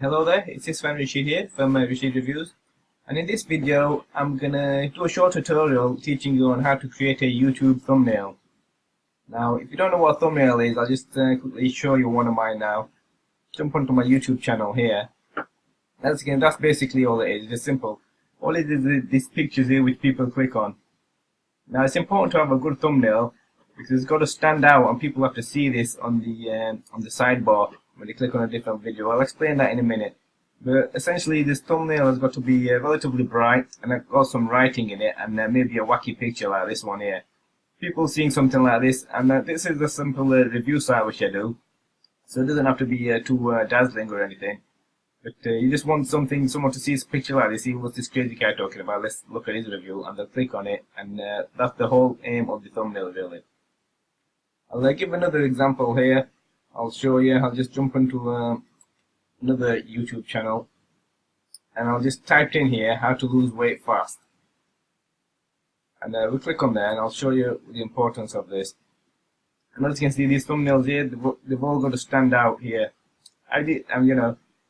Hello there, it's Isfan Rashid here from Rashid Reviews, and in this video I'm gonna do a short tutorial teaching you on how to create a YouTube thumbnail. Now if you don't know what a thumbnail is, I'll just quickly show you one of mine now. Jump onto my YouTube channel here. That's basically all it is. It's simple. All it is these pictures here which people click on. Now it's important to have a good thumbnail because it's got to stand out and people have to see this on the sidebar when they click on a different video. I'll explain that in a minute. But essentially this thumbnail has got to be relatively bright and it's got some writing in it and maybe a wacky picture like this one here. People seeing something like this, and this is a simple review site which I do, so it doesn't have to be too dazzling or anything. But you just want someone to see this picture like this, see what's this crazy guy talking about, let's look at his review, and they'll click on it, and that's the whole aim of the thumbnail really. I'll give another example here. I'll show you. I'll just jump into another YouTube channel and I'll just type in here how to lose weight fast, and we'll click on there and I'll show you the importance of this. And as you can see, these thumbnails here, they've all got to stand out here. You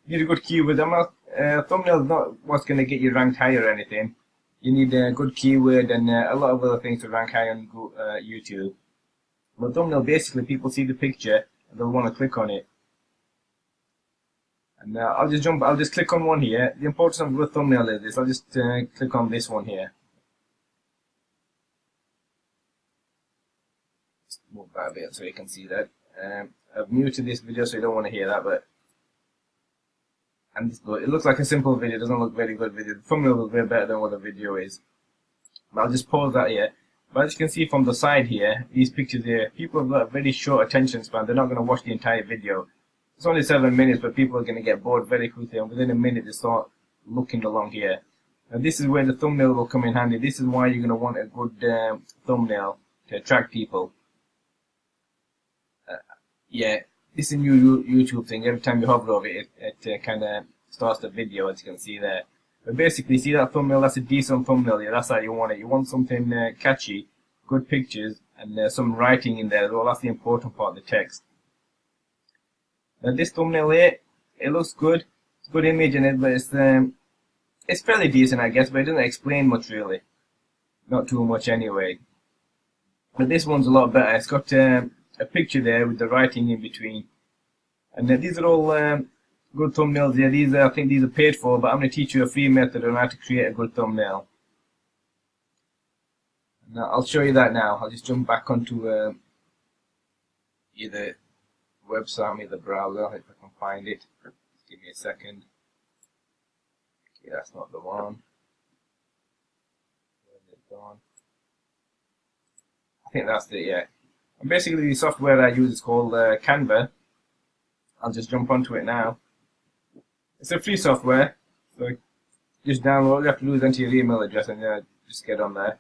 need a good keyword. Thumbnail is not what's going to get you ranked higher or anything. You need a good keyword and a lot of other things to rank high on YouTube. But thumbnail, basically people see the picture and they'll want to click on it. And I'll just click on one here. The importance of a good thumbnail is this. I'll just click on this one here. Just move that a bit so you can see that. I've muted this video so you don't want to hear that, but it looks like a simple video. It doesn't look very good video. The thumbnail looks way better than what the video is. But I'll just pause that here. But as you can see from the side here, these pictures here, people have got a very short attention span. They're not going to watch the entire video. It's only 7 minutes, but people are going to get bored very quickly, and within a minute they start looking along here. And this is where the thumbnail will come in handy. This is why you're going to want a good thumbnail to attract people. Yeah, this is a new YouTube thing. Every time you hover over it, it kind of starts the video, as you can see there. But basically, see that thumbnail? That's a decent thumbnail. Yeah, that's how you want it. You want something catchy, good pictures, and some writing in there as well. That's the important part of the text. Now this thumbnail here, it looks good. It's a good image in it, but it's fairly decent, I guess. But it doesn't explain much really. Not too much anyway. But this one's a lot better. It's got a picture there with the writing in between. And these are all good thumbnails here. I think these are paid for, but I'm going to teach you a free method on how to create a good thumbnail. Now I'll show you that now. I'll just jump back onto either website or the browser if I can find it. Just give me a second. Okay, that's not the one. Where's it gone? I think that's it, yeah. And basically the software I use is called Canva. I'll just jump onto it now. It's a free software, so just download. All you have to do is enter your email address and just get on there.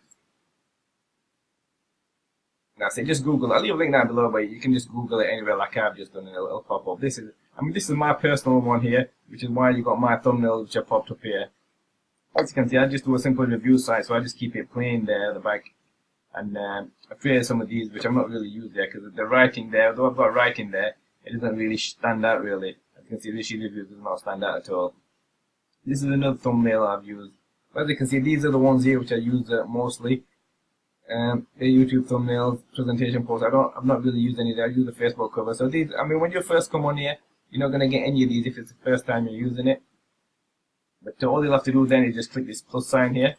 That's it. Just Google it. I'll leave a link down below, but you can just Google it anywhere like I've just done, and it'll pop up. This is my personal one here, which is why you got my thumbnail which I popped up here. As you can see, I just do a simple review site, so I just keep it plain there at the back. And I've created some of these which I'm not really used there because the writing there, although I've got writing there, it doesn't really stand out really. As you can see, this review does not stand out at all. This is another thumbnail I've used. But as you can see, these are the ones here which I use mostly. The YouTube thumbnails, presentation posts. I've not really used any of that. I use the Facebook cover. So these, when you first come on here, you're not going to get any of these if it's the first time you're using it. But all you'll have to do then is just click this plus sign here.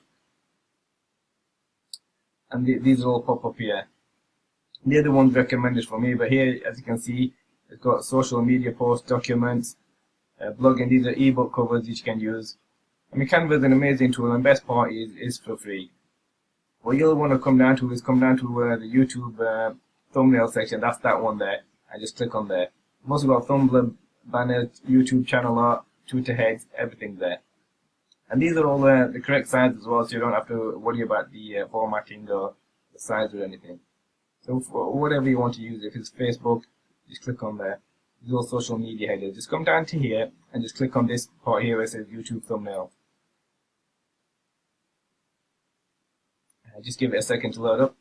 And these will all pop up here. The other ones recommended for me, but here, as you can see, it's got social media posts, documents, blogging. These are ebook covers which you can use. Canva is an amazing tool, and best part is for free. What you'll want to come down to the YouTube thumbnail section. That's that one there. I just click on there. I've also got Tumblr, banners, YouTube channel art, Twitter heads, everything there. And these are all the correct sizes as well, so you don't have to worry about the formatting or the size or anything. So for whatever you want to use, if it's Facebook, just click on there. These are all social media headers. Just come down to here and just click on this part here where it says YouTube thumbnail. Just give it a second to load up.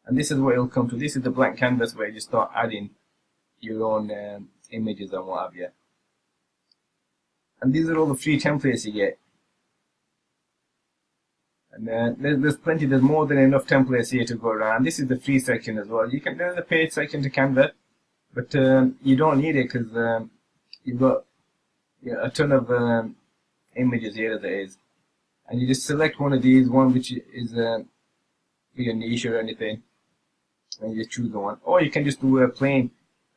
And this is what it'll come to. This is the blank canvas where you just start adding your own images and what have you. And these are all the free templates you get. And there's plenty, there's more than enough templates here to go around. This is the free section as well. There's a paid section to Canva, but you don't need it because you've got a ton of images here as it is. And you just select one of these, one which is for your niche or anything, and you just choose the one. Or you can just do a plain.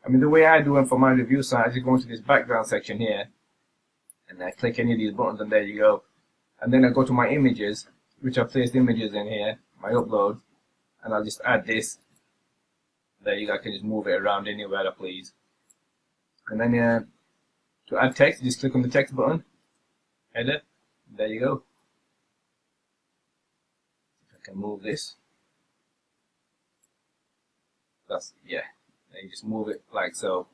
I mean, the way I do it for my review site, I just go into this background section here, and I click any of these buttons, and there you go. And then I go to my images, which I've placed images in here, my upload, and I'll just add this. There you go, I can just move it around anywhere I please. And then to add text, just click on the text button, header, there you go. If I can move this. That's, yeah, then you just move it like so.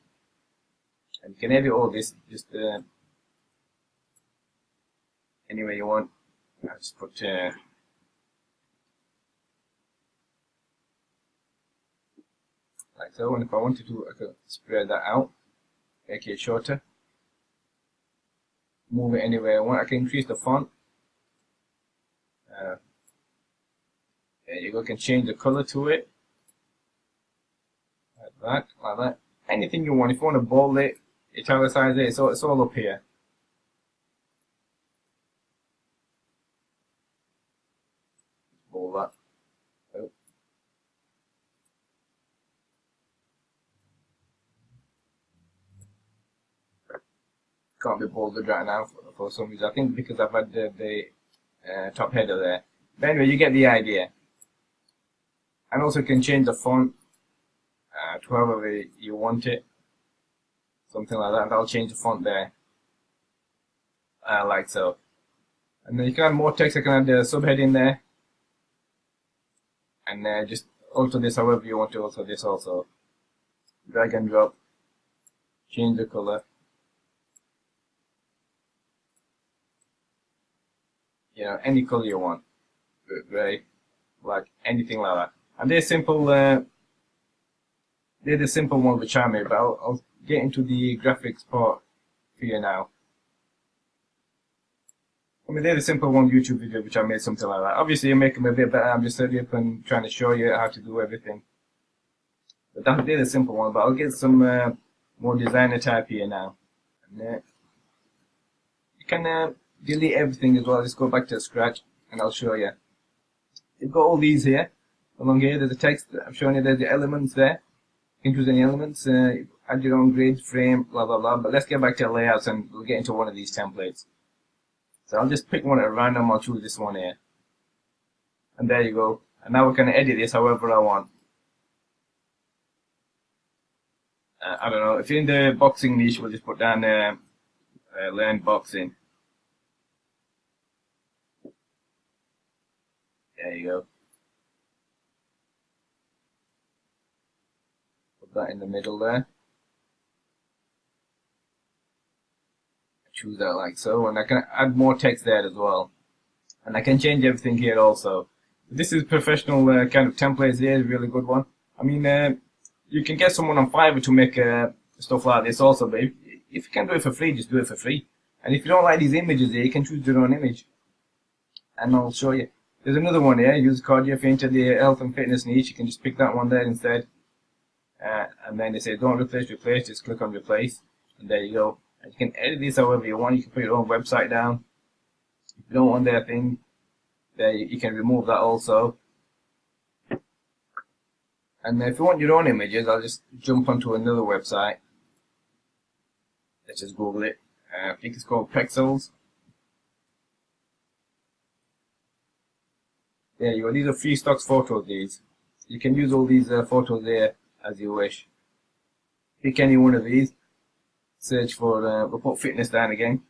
And you can edit all this, just any way you want. I'll just put like so, and if I wanted to, I could spread that out, make it shorter, move it anywhere I want. I can increase the font. There you go. I can change the color to it, like that. Anything you want. If you want to bold it, italicize it, it's all up here. Bold that. Oh. Can't be bolded right now for some reason. I think because I've had the top header there. But anyway, you get the idea. And also can change the font to however you want it. Something like that. And I'll change the font there. Like so. And then you can add more text. I can add the subheading there. And just alter this however you want to alter this also. Drag and drop. Change the color. Any color you want. Gray, black, anything like that. And they're simple. They're the simple ones which I made, but I'll get into the graphics part for you now. I mean, they're the simple one YouTube video which I made, something like that. Obviously, you make them a bit better. I'm just setting up and trying to show you how to do everything. But they're the simple one. But I'll get some more designer type here now. And you can delete everything as well. Just go back to scratch, and I'll show you. You've got all these here. Along here, there's the text. I'm showing you there's the elements there. You can choose any elements. Add your own grid, frame, blah blah blah. But let's get back to layouts, and we'll get into one of these templates. So I'll just pick one at random. I'll choose this one here. And there you go. And now we can edit this however I want. I don't know. If you're in the boxing niche, we'll just put down learn boxing. There you go. Put that in the middle there. Choose that like so, and I can add more text there as well. And I can change everything here also. This is professional kind of templates here, a really good one. I mean, you can get someone on Fiverr to make stuff like this also, but if you can do it for free, just do it for free. And if you don't like these images here, you can choose your own image. And I'll show you. There's another one here, use cardio. If you're into the health and fitness niche, you can just pick that one there instead. And then they say don't replace, replace, just click on replace. And there you go. And you can edit this however you want. You can put your own website down. If you don't want their thing, there you can remove that also. And if you want your own images, I'll just jump onto another website. Let's just Google it. I think it's called Pexels. There you go. These are free stocks photos. These you can use all these photos there as you wish. Pick any one of these. Search for. We'll put fitness down again.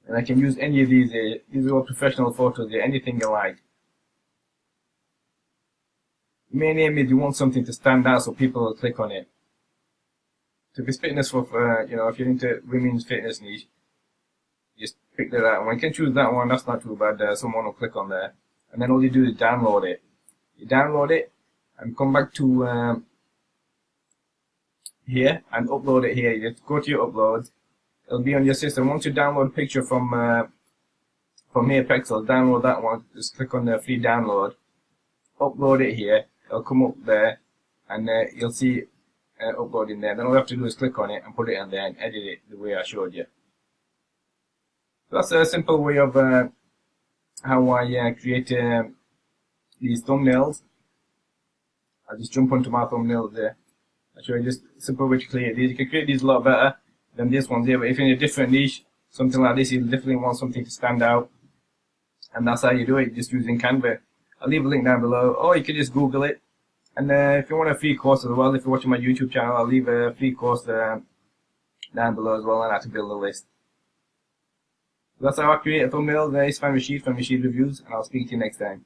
And I can use any of these. These are all professional photos here. Anything you like. The main aim is you want something to stand out so people will click on it. So if it's fitness for if you're into women's fitness niche, just pick that one. You can choose that one. That's not too bad. Someone will click on there, and then all you do is download it. You download it, and come back to here and upload it here. You just go to your uploads. It'll be on your system. Once you download a picture from Pexels, download that one. Just click on the free download, upload it here. It'll come up there, and you'll see uploading there. Then all you have to do is click on it and put it in there and edit it the way I showed you. So that's a simple way of how I create these thumbnails. I'll just jump onto my thumbnails there. I'll show you just a simple way to create these. You can create these a lot better than this one here, but if you're in a different niche, something like this, you definitely want something to stand out. And that's how you do it, just using Canva. I'll leave a link down below, or you can just Google it. And if you want a free course as well, if you're watching my YouTube channel, I'll leave a free course down below as well on how to build a list. So that's how I create a thumbnail. It's Fan Rashid from Rashid Reviews, and I'll speak to you next time.